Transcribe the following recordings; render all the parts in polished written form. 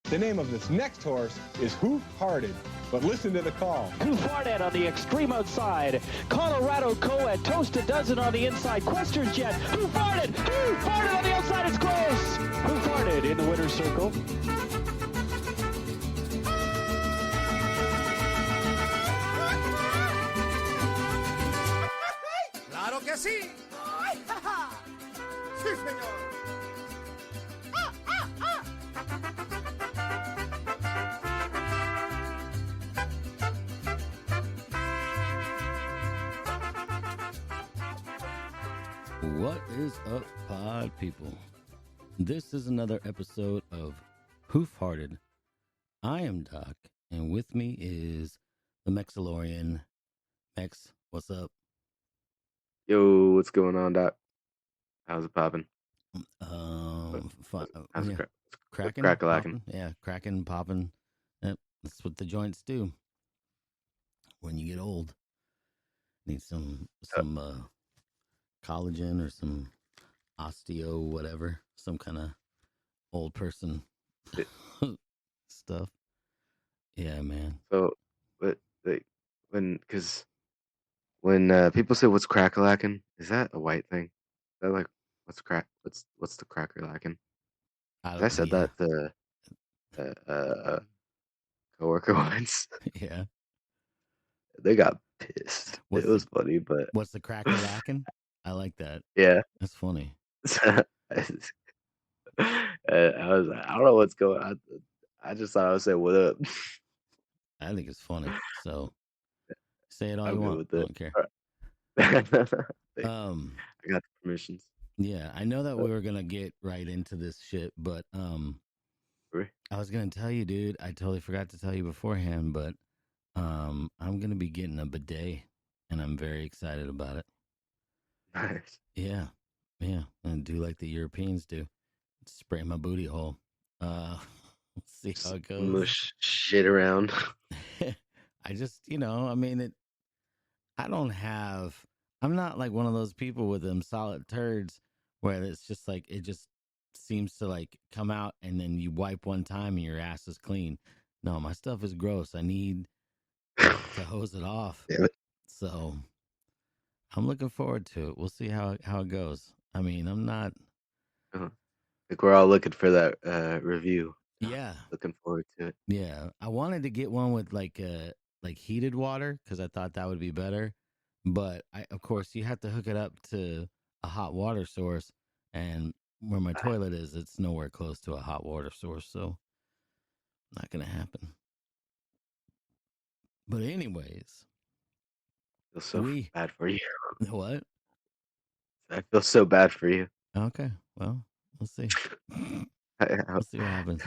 The name of this next horse is Hoof Hearted, but listen to the call. Hoof Hearted on the extreme outside. Colorado Co-Ed, Toast a Dozen on the inside. Questers Jet, Hoof Hearted on the outside, it's close. Hoof Hearted in the winner's circle. ¡Claro que sí! ¡Ay, ja, ja! ¡Sí, señor! What is up, pod people? This is another episode of Hoof Hearted. I am Doc, and with me is the Mexalorian. Mex, what's up? Yo, what's going on, Doc? How's it popping? Fun. How's Yeah. it Cracking, crack-a-lacking? popping. Yeah, cracking, popping. Yep, that's what the joints do when you get old. Need some collagen or some osteo, whatever, some kind of old person stuff. Yeah, man. So, but when people say what's crack-a-lacking, is that a white thing? Is that like what's the cracker-lacking? I said Yeah. that to coworker once. Yeah. They got pissed. What's It was funny, but What's the cracker lacking? I like that. yeah. That's funny. I was like, I don't know what's going on. I just thought I would say what up. I think it's funny. So say it all I'm you good want. with I it. don't care. I got the permissions. Yeah, I know that we were gonna get right into this shit, but I was gonna tell you, dude. I totally forgot to tell you beforehand, but I'm gonna be getting a bidet, and I'm very excited about it. Nice. Yeah, and do like the Europeans do, spray my booty hole. Let's see how it goes. Mush shit around. I just, I mean, I'm not like one of those people with them solid turds where it's just like, it just seems to like come out and then you wipe one time and your ass is clean. No, my stuff is gross. I need to hose it off. Damn it. So I'm looking forward to it. We'll see how it goes. I mean, I'm not. Like we're all looking for that review. Yeah. Looking forward to it. Yeah. I wanted to get one with like heated water because I thought that would be better. But of course, you have to hook it up to a hot water source, and where my toilet is, it's nowhere close to a hot water source, so not gonna happen. But anyways, I feel so bad for you. What? I feel so bad for you. Okay, well, we'll see. We'll see what happens.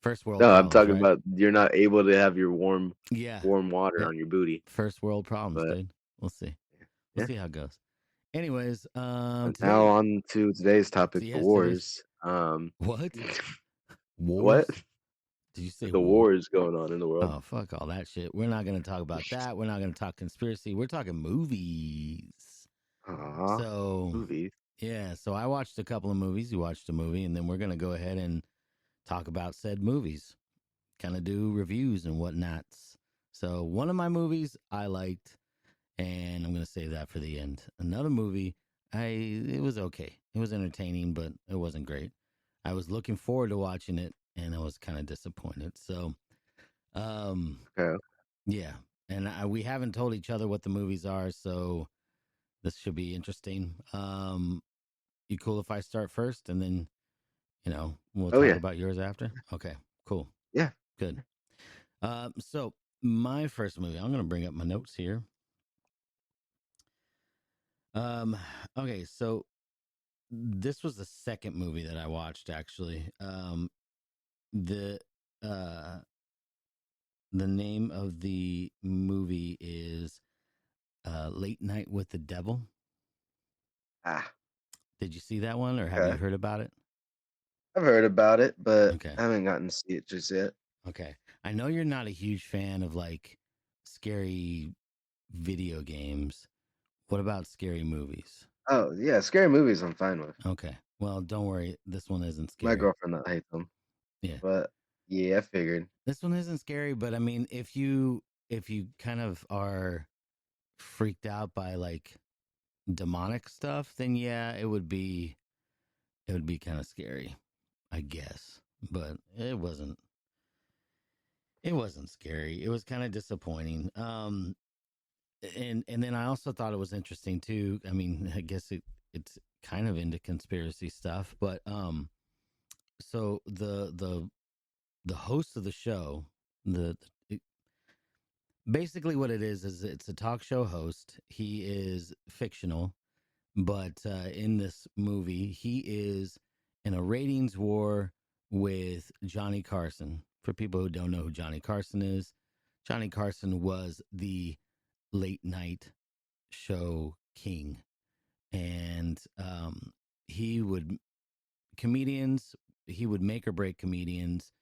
First world. No, problems, I'm talking right? about you're not able to have your warm water Yeah. on your booty. First world problems, dude. We'll see. We'll see how it goes. Anyways, now on to today's topic, the wars. What? Wars? What? Did you say the wars going on in the world? Oh, fuck all that shit. We're not going to talk about that. We're not going to talk conspiracy. We're talking movies. So movies. Yeah, so I watched a couple of movies. You watched a movie, and then we're going to go ahead and talk about said movies, kind of do reviews and whatnots. So one of my movies I liked, and I'm going to save that for the end. Another movie, it was okay. It was entertaining, but it wasn't great. I was looking forward to watching it, and I was kind of disappointed. So, yeah. And we haven't told each other what the movies are, so this should be interesting. You cool if I start first, and then, we'll talk about yours after? Okay, cool. Yeah. Good. So my first movie, I'm going to bring up my notes here. Okay, so this was the second movie that I watched, actually. The name of the movie is Late Night with the Devil. Did you see that one, or have you heard about it? I've heard about it, but I haven't gotten to see it just yet. Okay. I know you're not a huge fan of like scary video games. What about scary movies? Oh, yeah, scary movies I'm fine with. Okay. Well, don't worry. This one isn't scary. My girlfriend hates them. Yeah. But yeah, I figured. This one isn't scary, but I mean, if you kind of are freaked out by like demonic stuff, then yeah, it would be kind of scary, I guess. But it wasn't scary. It was kind of disappointing. And then I also thought it was interesting too. I mean, I guess it's kind of into conspiracy stuff, but so the host of the show, the it, basically what it is it's a talk show host. He is fictional, but in this movie, he is in a ratings war with Johnny Carson. For people who don't know who Johnny Carson is, Johnny Carson was the late night show king, and he would comedians. He would make or break comedians.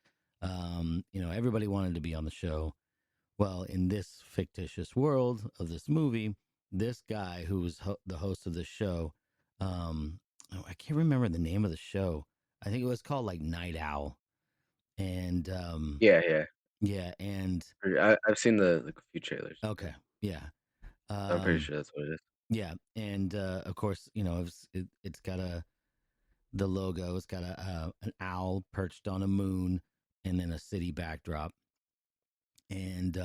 Everybody wanted to be on the show. Well, in this fictitious world of this movie, this guy who was the host of the show, I can't remember the name of the show. I think it was called like Night Owl, and Yeah, yeah. yeah, and I've seen the like a few trailers. okay, yeah, I'm pretty um, sure that's what it is. yeah, and of course, it's got the logo. It's got an owl perched on a moon, and then a city backdrop, and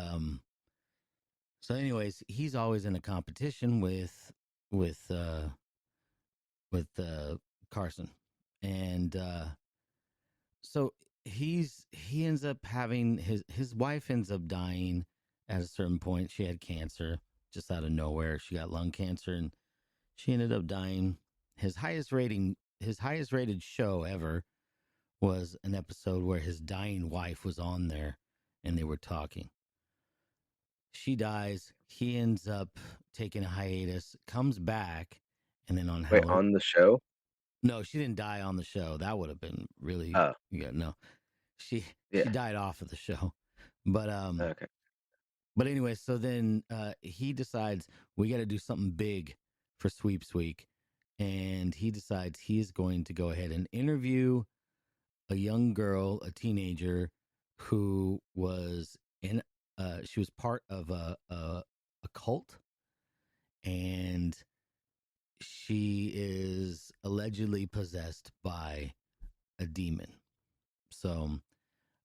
so, anyways, he's always in a competition with uh, with Carson, and so he ends up having his wife ends up dying at a certain point. She had cancer just out of nowhere. She got lung cancer, and she ended up dying. His highest rated show ever was an episode where his dying wife was on there, and they were talking. She dies. He ends up taking a hiatus, comes back, and then on Wait, Halloween. on the show? No, she didn't die on the show. That would have been really Oh, yeah. No, she yeah. died off of the show, but Okay. but anyway. So then he decides we got to do something big for Sweeps Week, and he decides he's going to go ahead and interview a young girl, a teenager, who was in. She was part of a cult, and she is allegedly possessed by a demon. So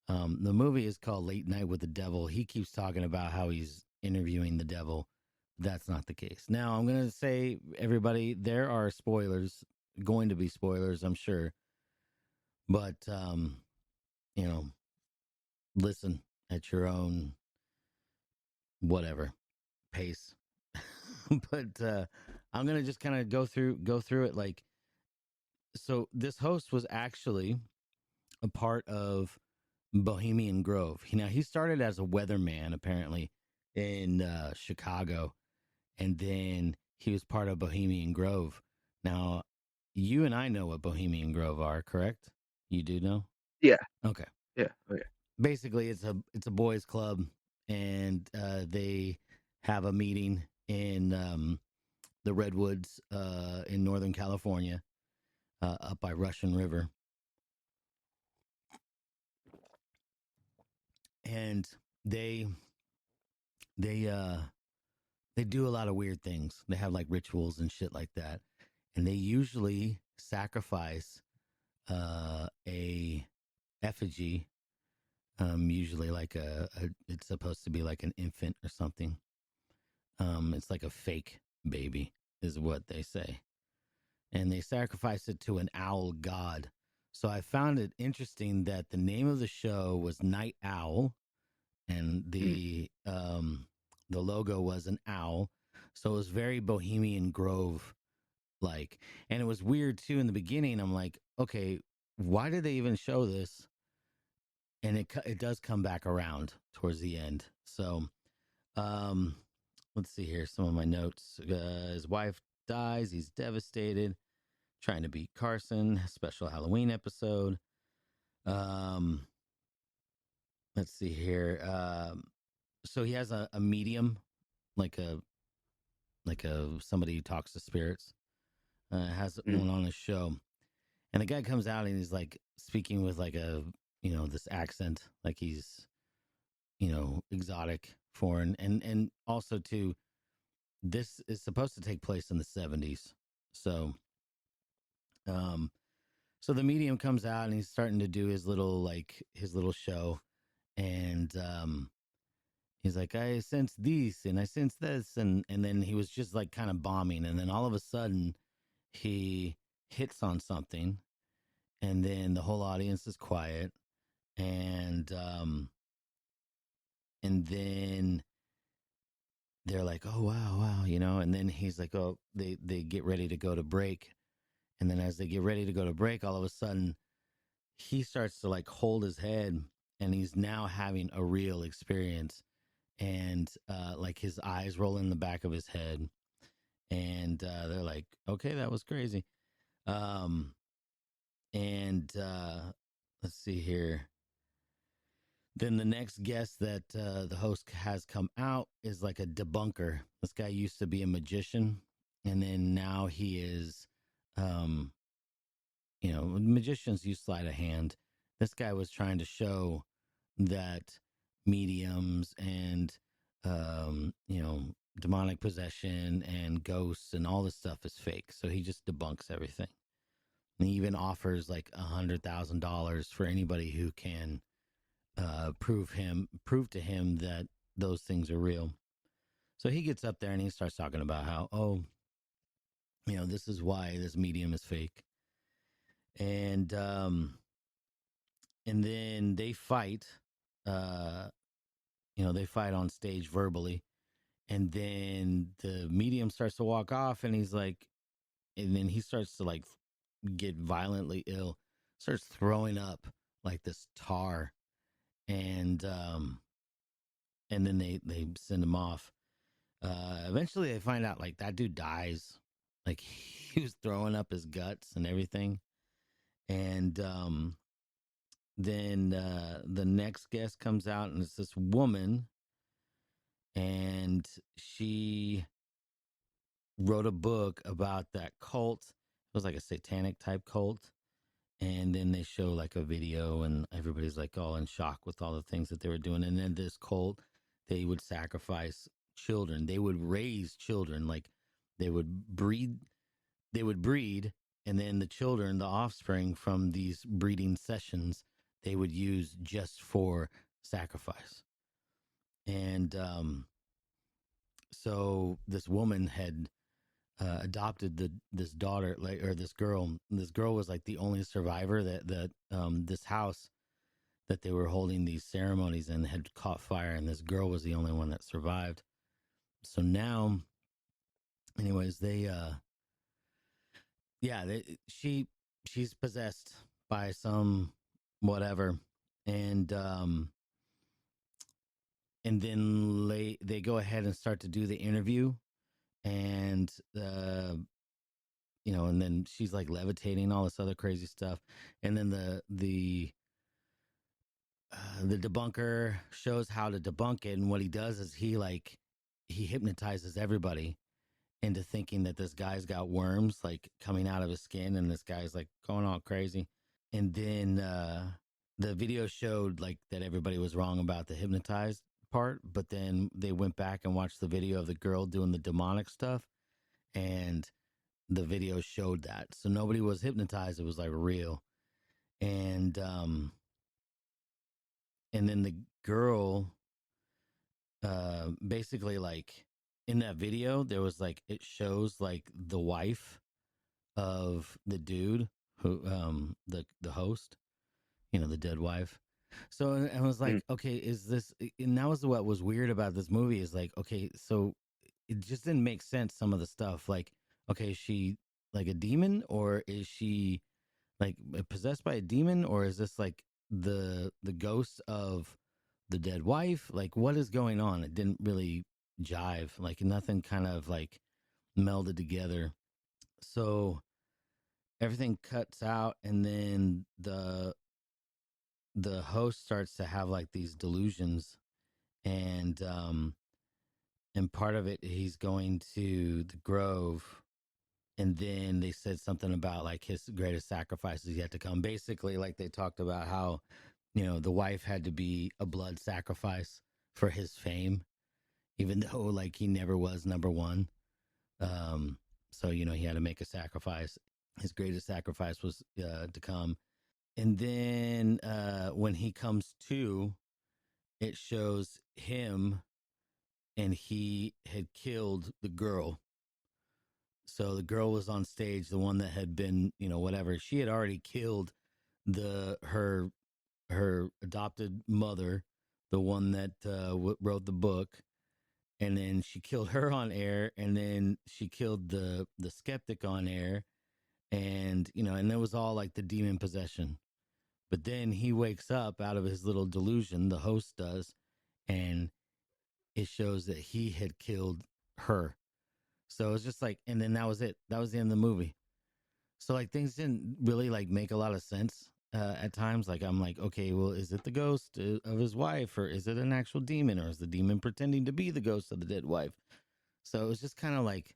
the movie is called Late Night with the Devil. He keeps talking about how he's interviewing the devil. That's not the case. Now, I'm going to say, everybody, there are spoilers, going to be spoilers, I'm sure. But, listen at your own whatever pace. But I'm going to just kind of go through it like, so this host was actually a part of Bohemian Grove. Now he started as a weatherman apparently in Chicago, and then he was part of Bohemian Grove. Now, you and I know what Bohemian Grove are, correct? You do know? Yeah, Okay. yeah. Okay. Basically, it's a boys' club, and they have a meeting in the Redwoods in Northern California, up by Russian River, and they they uh they do a lot of weird things. They have like rituals and shit like that, and they usually sacrifice a effigy. Usually like it's supposed to be like an infant or something. It's like a fake baby, is what they say, and they sacrifice it to an owl god. So I found it interesting that the name of the show was Night Owl, and Mm. the logo was an owl. So it was very Bohemian Grove like, and it was weird too in the beginning. I'm like, okay, why did they even show this? And it does come back around towards the end. So um, let's see here. Some of my notes. His wife dies. He's devastated. Trying to beat Carson. Special Halloween episode. Um, let's see here. So he has a medium, like a somebody who talks to spirits. Has Mm. one on his show, and the guy comes out and he's like speaking with like a this accent, like he's, exotic, foreign, and also too, this is supposed to take place in the 70s. So, um, so the medium comes out and he's starting to do his little show, and he's like, I sense this and I sense this, and then he was just like kind of bombing, and then all of a sudden he hits on something, and then the whole audience is quiet, and then they're like, oh wow, and then he's like, oh, they get ready to go to break, and then as they get ready to go to break, all of a sudden he starts to like hold his head, and he's now having a real experience, and like his eyes roll in the back of his head, and they're like, okay, that was crazy. And let's see here. Then the next guest that the host has come out is like a debunker. This guy used to be a magician, and then now he is, magicians use sleight of hand. This guy was trying to show that mediums and, demonic possession and ghosts and all this stuff is fake. So he just debunks everything. And he even offers like $100,000 for anybody who can prove to him that those things are real. So he gets up there and he starts talking about how, this is why this medium is fake. And then they fight, they fight on stage verbally. And then the medium starts to walk off, and he's like, and then he starts to like get violently ill, starts throwing up like this tar, and then they send him off. Eventually they find out like that dude dies, like he was throwing up his guts and everything. And then the next guest comes out, and it's this woman, and she wrote a book about that cult. It was like a satanic type cult. And then they show like a video, and everybody's like all in shock with all the things that they were doing. And then this cult, they would sacrifice children. They would raise children, like they would breed, and then the children, the offspring from these breeding sessions, they would use just for sacrifice. And so this woman had adopted this daughter, or this girl. This girl was like the only survivor that this house that they were holding these ceremonies in had caught fire, and this girl was the only one that survived. So now, anyways, she's possessed by some whatever, and then they go ahead and start to do the interview, and and then she's like levitating, all this other crazy stuff, and then the debunker shows how to debunk it, and what he does is he hypnotizes everybody into thinking that this guy's got worms like coming out of his skin, and this guy's like going all crazy. And then the video showed like that everybody was wrong about the hypnotized part, but then they went back and watched the video of the girl doing the demonic stuff, and the video showed that. So nobody was hypnotized, it was like real. And then the girl basically, like in that video there was like, it shows like the wife of the dude who the host, the dead wife. So I was like, okay, is this, and that was what was weird about this movie, is like, okay, so it just didn't make sense, some of the stuff. Like, okay, is she like a demon, or is she like possessed by a demon, or is this like the ghost of the dead wife? Like, what is going on? It didn't really jive, like nothing kind of like melded together. So everything cuts out, and then the host starts to have like these delusions, and part of it, he's going to the grove, and then they said something about like his greatest sacrifices yet to come. Basically, like they talked about how the wife had to be a blood sacrifice for his fame, even though like he never was number one. Um, so he had to make a sacrifice. His greatest sacrifice was to come, and then when he comes to, it shows him, and he had killed the girl. So the girl was on stage, the one that had been, whatever. She had already killed the her adopted mother, the one that wrote the book, and then she killed her on air, and then she killed the skeptic on air, and and it was all like the demon possession. But then he wakes up out of his little delusion, the host does, and it shows that he had killed her. So it's just like, and then that was it. That was the end of the movie. So like things didn't really like make a lot of sense at times. Like I'm like, okay, well, is it the ghost of his wife, or is it an actual demon, or is the demon pretending to be the ghost of the dead wife? So it was just kind of like,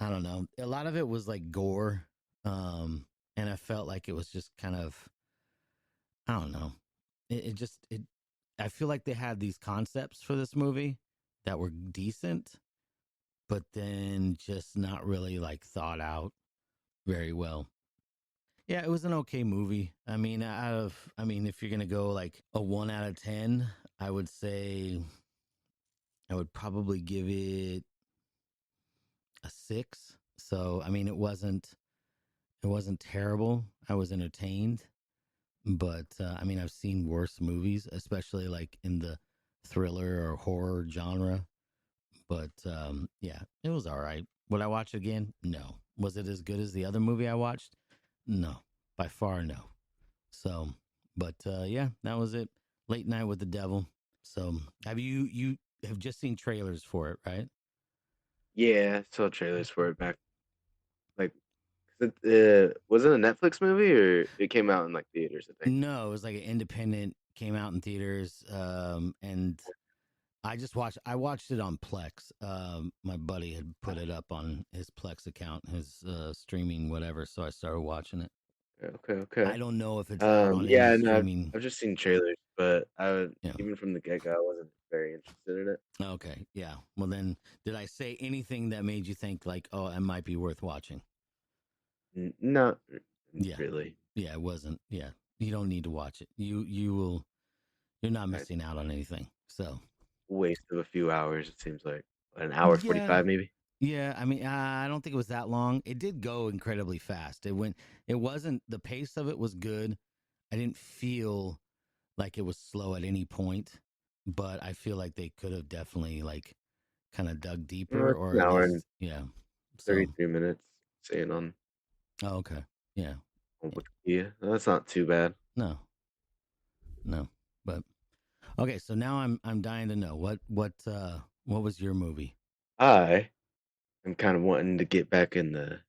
I don't know. A lot of it was like gore, and I felt like it was just kind of, I don't know. It just it. I feel like they had these concepts for this movie that were decent, but then just not really like thought out very well. Yeah, it was an okay movie. I mean, if you're gonna go like a 1 out of 10, I would say I would probably give it a 6. So, I mean, it wasn't terrible. I was entertained, but I mean, I've seen worse movies, especially like in the thriller or horror genre. But yeah, it was all right. Would I watch it again? No. Was it as good as the other movie I watched? No, by far no. So, but yeah, that was it. Late Night with the Devil. So, have you have just seen trailers for it, right? Yeah, I saw trailers for it back like 'cause was it a Netflix movie or it came out in like theaters, I think. No, it was like an independent, came out in theaters, and I watched it on Plex. My buddy had put it up on his Plex account, his streaming whatever, so I started watching it. Okay, okay. I don't know if it's out on any Yeah, no, I've, streaming. I've just seen trailers, but Yeah. even from the get-go, I wasn't very interested in it. Okay. Yeah. Well, then, did I say anything that made you think like, oh, it might be worth watching? Not Yeah. really. Yeah. It wasn't. Yeah. You don't need to watch it. You will. You're not I missing out on anything. So. waste of a few hours, it seems like. An hour Yeah. 45 maybe. Yeah. I mean, I don't think it was that long. It did go incredibly fast. It went. It wasn't. The pace of it was good. I didn't feel like it was slow at any point, but I feel like they could have definitely like kind of dug deeper, It's or an at hour and least, yeah. So. 33 minutes saying Oh, okay. Yeah. on Wikipedia. That's not too bad. No. No. But okay, so now I'm dying to know what was your movie? I am kind of wanting to get back in the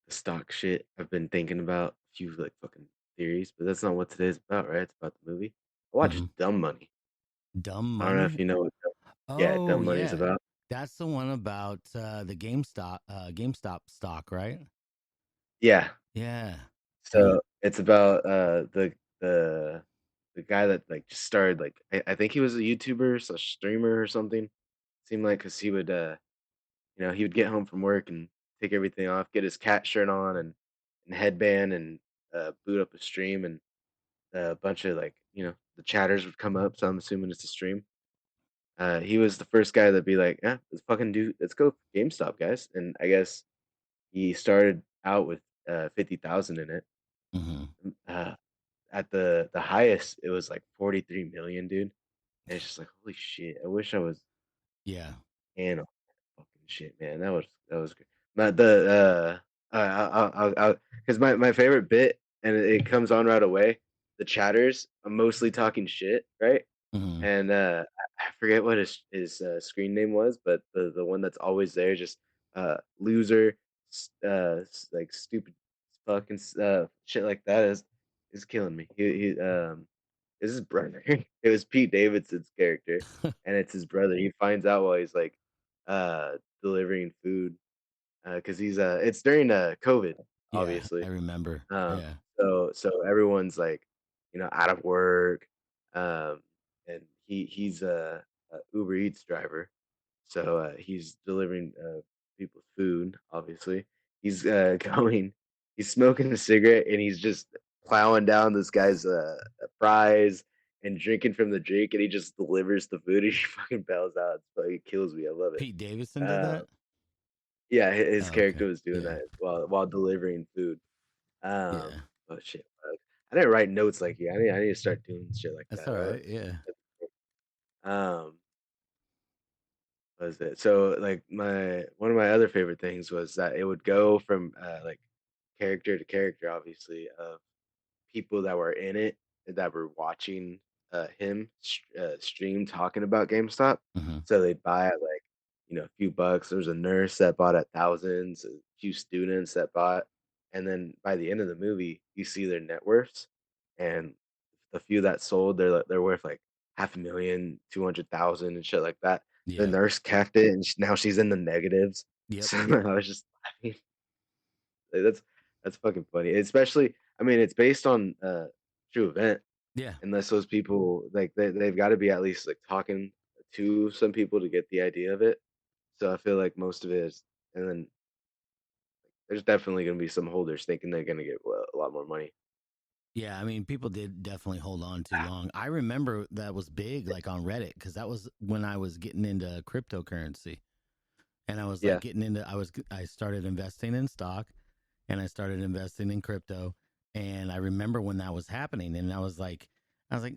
stock shit. I've been thinking about a few like fucking theories, but that's not what today's about, right? It's about the movie. I watched Hmm. Dumb Money. Dumb I don't know if Money? you know what yeah, Oh Dumb Money is yeah. about. That's the one about the GameStop stock, right? Yeah. Yeah. Yeah. So it's about the the guy that like just started like I think he was a YouTuber slash streamer or something. Seemed like because he would he would get home from work and take everything off, get his cat shirt on and headband and boot up a stream and a bunch of like the chatters would come up. So I'm assuming it's a stream. He was the first guy that'd be like, yeah, let's go GameStop, guys. And I guess he started out with 50,000 in it. Hmm. Uh, at the highest, it was like 43 million, dude. And it's just like, holy shit! I wish I was Yeah. in on that fucking shit, man. That was great. Not the I'll because my favorite bit, and it comes on right away. The chatters, I'm mostly talking shit, right? Hmm. And I forget what his screen name was, but the one that's always there, just loser, like stupid, fucking shit like that is killing me. He is his brother. It was Pete Davidson's character, and it's his brother. He finds out while he's like uh delivering food because he's it's during COVID, Yeah, I obviously. remember. Um, Yeah. so everyone's like out of work, um, and he's a Uber Eats driver, so he's delivering people food. Obviously, he's going, he's smoking a cigarette, and he's just plowing down this guy's fries and drinking from the drink, and he just delivers the food. He fucking bails out. It kills me. I love it. Pete Davidson did Uh, that. yeah, his Oh, okay. character was doing Yeah. that while delivering food. Yeah. But shit, I didn't write notes like you. I need to start doing shit like That's that. all right. Yeah. Um, was it? So like my one of my other favorite things was that it would go from like character to character, obviously, of people that were in it that were watching him stream talking about GameStop. Mm-hmm. So they'd buy at like a few bucks. There was a nurse that bought at thousands, a few students that bought, and then by the end of the movie, you see their net worths, and the few that sold, they're worth like 500,000, 200,000, and shit like that. The Yeah. nurse capped it, and now she's in the negatives. Yep. So I was just laughing. Like, that's fucking funny. Especially, I mean, it's based on true event. Yeah. Unless those people like they've got to be at least like talking to some people to get the idea of it. So I feel like most of it is, and then there's definitely gonna be some holders thinking they're gonna get a lot more money. Yeah, I mean, people did definitely hold on too long. I remember that was big, like on Reddit, because that was when I was getting into cryptocurrency, and I was like Yeah, getting into. I started investing in stock, and I started investing in crypto, and I remember when that was happening, and I was like,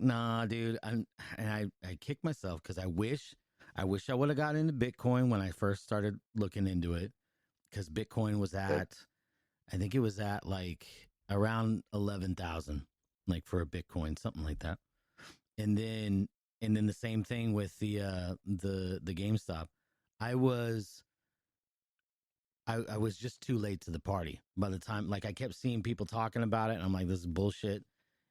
nah, dude, and I kicked myself because I wish I would have got into Bitcoin when I first started looking into it, because Bitcoin was yeah. at, I think it was at like around 11,000, like for a Bitcoin, something like that. And then the same thing with the GameStop. I was I was just too late to the party by the time, like, I kept seeing people talking about it, and I'm like, this is bullshit.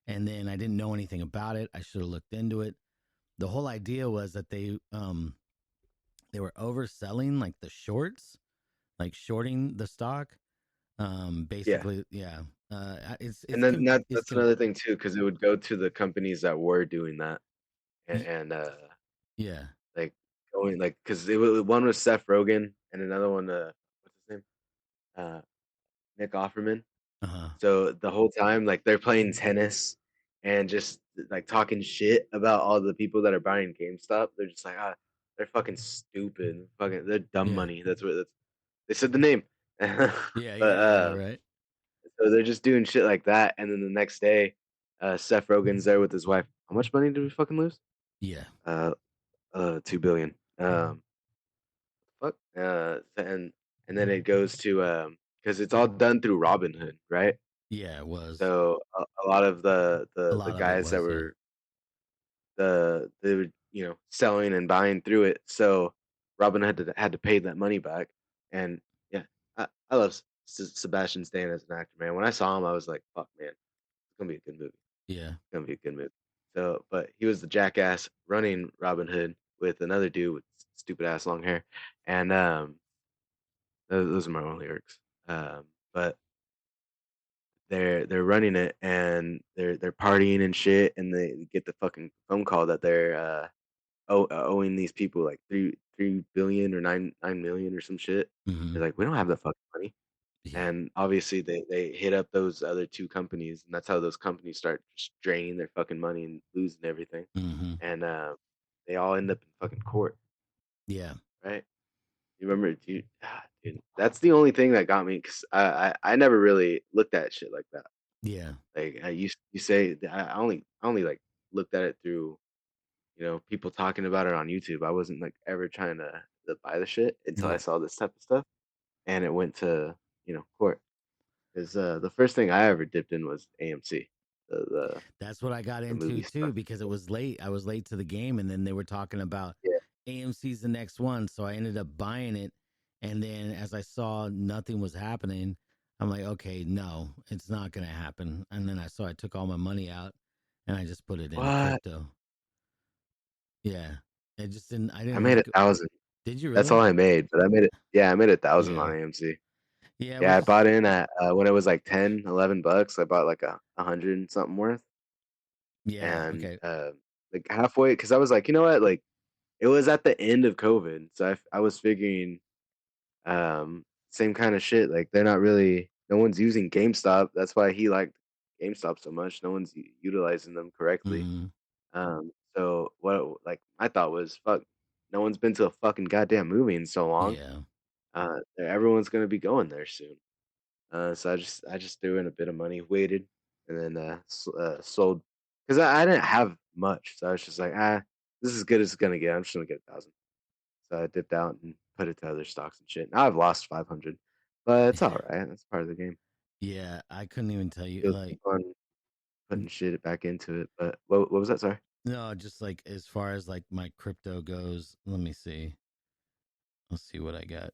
And then I didn't know anything about it. I should have looked into it. The whole idea was that they were overselling, like, the shorts, like shorting the stock. Yeah. Basically, yeah. And then it's that's another thing too, because it would go to the companies that were doing that, and yeah. like going like because one was Seth Rogen and another one what's his name Nick Offerman. Uh-huh. So the whole time, like they're playing tennis and just like talking shit about all the people that are buying GameStop. They're just like, they're fucking stupid. Fucking, they're dumb Yeah. money. They said the name. Yeah, But yeah, right. so they're just doing shit like that, and then the next day, Seth Rogen's there with his wife. How much money did we fucking lose? Yeah. Uh, 2 billion. Fuck. And then it goes to because it's all done through Robinhood, right? Yeah, it was. So a lot of A the lot of it guys that was, yeah. were they were selling and buying through it. So Robin had to pay that money back. And yeah, I love Sebastian Stan as an actor, man. When I saw him, I was like, fuck, man, it's gonna be a good movie. Yeah. It's gonna be a good movie. So, but he was the jackass running Robin Hood with another dude with stupid ass long hair, and those are my only lyrics. But they're running it and they're partying and shit, and they get the fucking phone call that they're owing these people like 3 billion or nine million or some shit. Mm-hmm. They're like, we don't have the fucking money, Yeah. and obviously they hit up those other two companies, and that's how those companies start just draining their fucking money and losing everything, Mm-hmm. and they all end up in fucking court, Yeah. right? You remember, dude, that's the only thing that got me because I never really looked at shit like that. Yeah. Like you say, I only like looked at it through people talking about it on YouTube. I wasn't like ever trying to buy the shit until I Yeah. saw this type of stuff, and it went to court. Because the first thing I ever dipped in was AMC, the That's what I got the into movie too, stuff. because it was late. I was late to the game, and then they were talking about Yeah. AMC's the next one. So I ended up buying it. And then as I saw nothing was happening, I'm like, okay, no, it's not going to happen. And then I took all my money out and I just put it into What? crypto. Yeah. I I didn't made like a it. thousand. Did you That's all really? I made, but I made it. Yeah, I made 1,000 Yeah. on AMC. Yeah. It Yeah, I was, bought in at when it was like 10, $11. I bought like a hundred and something worth. Yeah. and Okay. like halfway, because I was like, you know what, like it was at the end of COVID, so I was figuring same kind of shit. Like they're not really, no one's using GameStop. That's why he liked GameStop so much. No one's utilizing them correctly. Hmm. So what like my thought was, fuck, no one's been to a fucking goddamn movie in so long. Yeah. Everyone's gonna be going there soon. So I just threw in a bit of money, waited, and then sold because I didn't have much. So I was just like, this is as good as it's gonna get. I'm just gonna get 1,000. So I dipped out and put it to other stocks and shit. Now I've lost 500, but it's all right. That's part of the game. Yeah. I couldn't even tell you. You'll Like, keep on putting shit back into it. But what was that? Sorry. no, just like as far as like my crypto goes, let me see. Let's see what I got.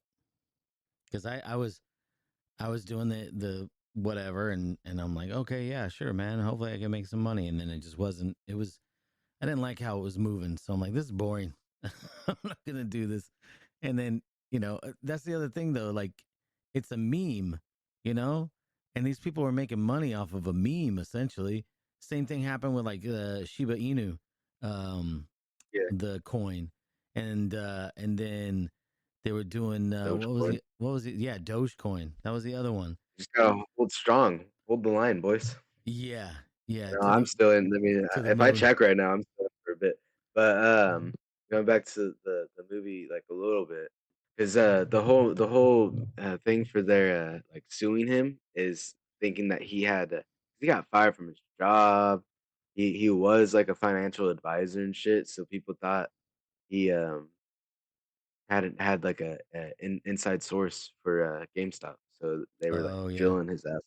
Because I was doing the whatever, and I'm like, okay, yeah, sure, man. Hopefully I can make some money. And then it just wasn't. It was. I didn't like how it was moving, so I'm like, this is boring. I'm not gonna do this. And then that's the other thing though. Like, it's a meme, you know, and these people were making money off of a meme essentially. Same thing happened with like Shiba Inu, um, Yeah. the coin, and then they were doing what was Dogecoin. it? What was it? Yeah, Dogecoin. That was the other one. Just gotta hold strong. Hold the line, boys. Yeah, yeah, No, I'm still in. I mean, to the if I moon. check right now, I'm still in for a bit. But going back to the movie like a little bit, because the whole thing for their like suing him is thinking that he got fired from his job. He was like a financial advisor and shit, so people thought he had like a inside source for GameStop. So they were like Oh yeah. drilling his ass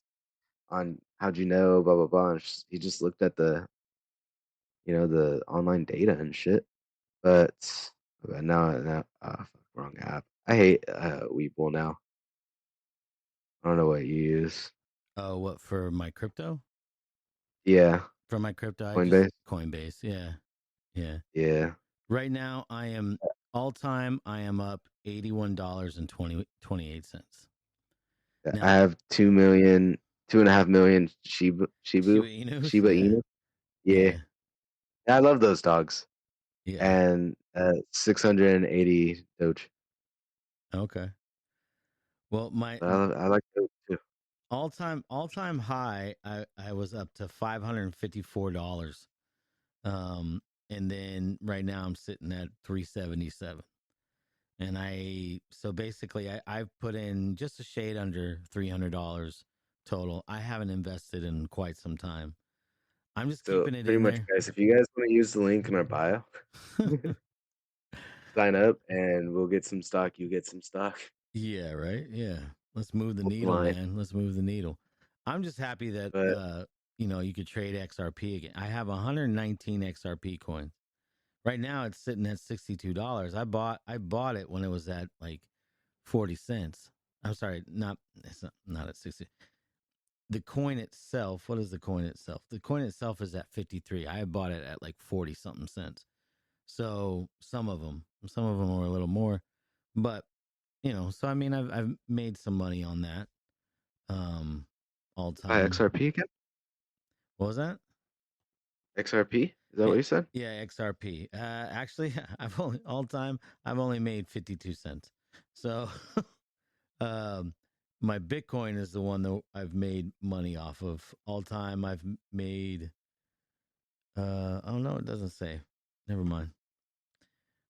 on how'd you know, blah blah blah. And he just looked at the online data and shit. But okay, now fuck, wrong app. I hate Weeple now. I don't know what you use. Oh, what for my crypto? Yeah, For my crypto, I just Coinbase. Coinbase. Yeah, yeah. Yeah, Right now, I am all time. I am up $81.28. I Now, have 2 million, 2.5 million Shiba Inus. Shiba Yeah, Inu. Yeah, yeah, I love those dogs. yeah. And 680 Doge. Okay. Well, I like Doge too. all time high, I was up to $554. Um, and then right now I'm sitting at 377. And so basically I've put in just a shade under $300 total. I haven't invested in quite some time. I'm just So keeping it pretty in much, there. guys, if you guys want to use the link in our bio, sign up and we'll get some stock. You get some stock. Yeah, right. Yeah. Let's move the Hold the needle, line. man. Let's move the needle. I'm just happy that But you could trade XRP again. I have 119 XRP coins. Right now it's sitting at $62. I bought it when it was at like 40 cents. I'm sorry, it's not at 60. The coin itself, what is the coin itself? The coin itself is at 53. I bought it at like 40 something cents. So some of them were a little more, but so I mean, I've made some money on that. All buy time. XRP again? What was that? XRP? Is that Yeah, what you said? yeah, XRP. Actually, I've only made 52 cents. So, um, my Bitcoin is the one that I've made money off of. All time, I've made. Oh no, it doesn't say. Never mind.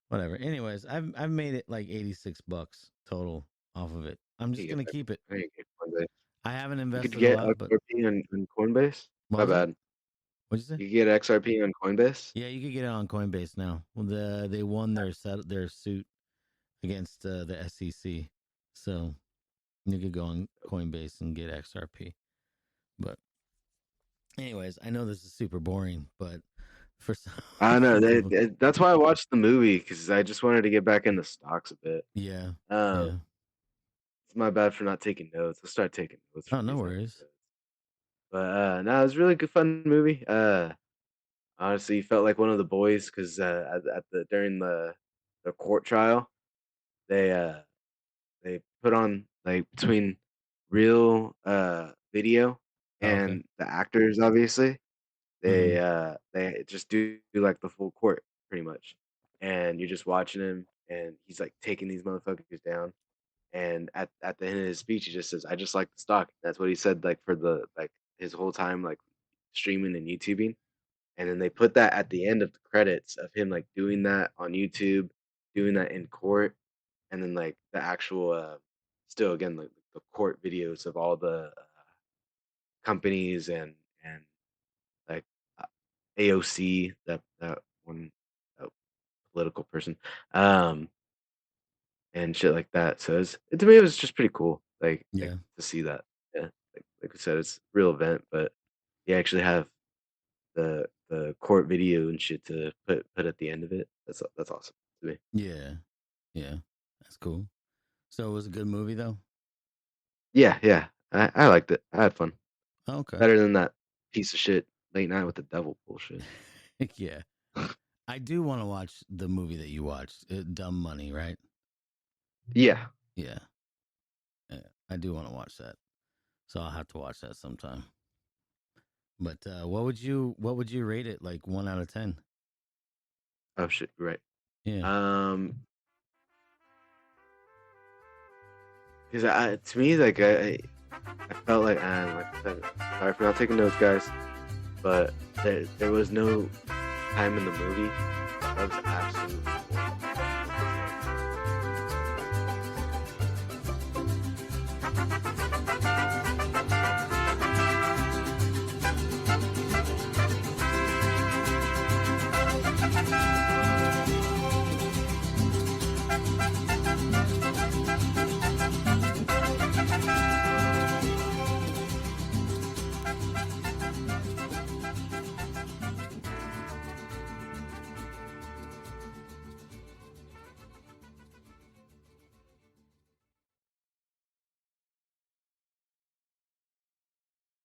Whatever. Anyways, I've made it like $86 total off of it. I'm You just get gonna keep it. I need to get Coinbase. I haven't You could invested a get lot, but XRP on Coinbase? what My was it? bad. What'd you say? You could get XRP on Coinbase? Yeah, you could get it on Coinbase now. Well, they won their suit against the SEC, so you could go on Coinbase and get XRP. But anyways, I know this is super boring, but for some, I know. some people, That's why I watched the movie, because I just wanted to get back into stocks a bit. yeah, Um, yeah. it's my bad for not taking notes. I'll start taking notes for Oh, no these worries. episodes. But no, it was a really good fun movie. Honestly, felt like one of the boys because at the during the court trial, they put on like between real video Oh, okay. and the actors, obviously they just do like the full court pretty much, and you're just watching him, and he's like taking these motherfuckers down. And at the end of his speech, he just says, "I just like the stock." That's what he said, like for the like his whole time like streaming and YouTubing. And then they put that at the end of the credits of him like doing that on YouTube, doing that in court, and then like the actual still again like the court videos of all the companies and like uh, AOC, that one that political person, um and shit like that. So to me it was just pretty cool, like Yeah. to see that. Yeah, like I said, it's a real event, but you actually have the court video and shit to put at the end of it. That's awesome to me. Yeah. Yeah. That's cool. So it was a good movie though? Yeah, yeah. I liked it. I had fun. Okay. Better than that piece of shit Late Night with the Devil bullshit. Yeah. I do want to watch the movie that you watched, Dumb Money, right? Yeah. Yeah. Yeah. I do want to watch that. So I'll have to watch that sometime. But what would you rate it, like 1 out of 10? Oh shit, you're right. Yeah. Because to me, like I felt like I said, sorry for not taking notes, guys, but there was no time in the movie that was absolutely horrible.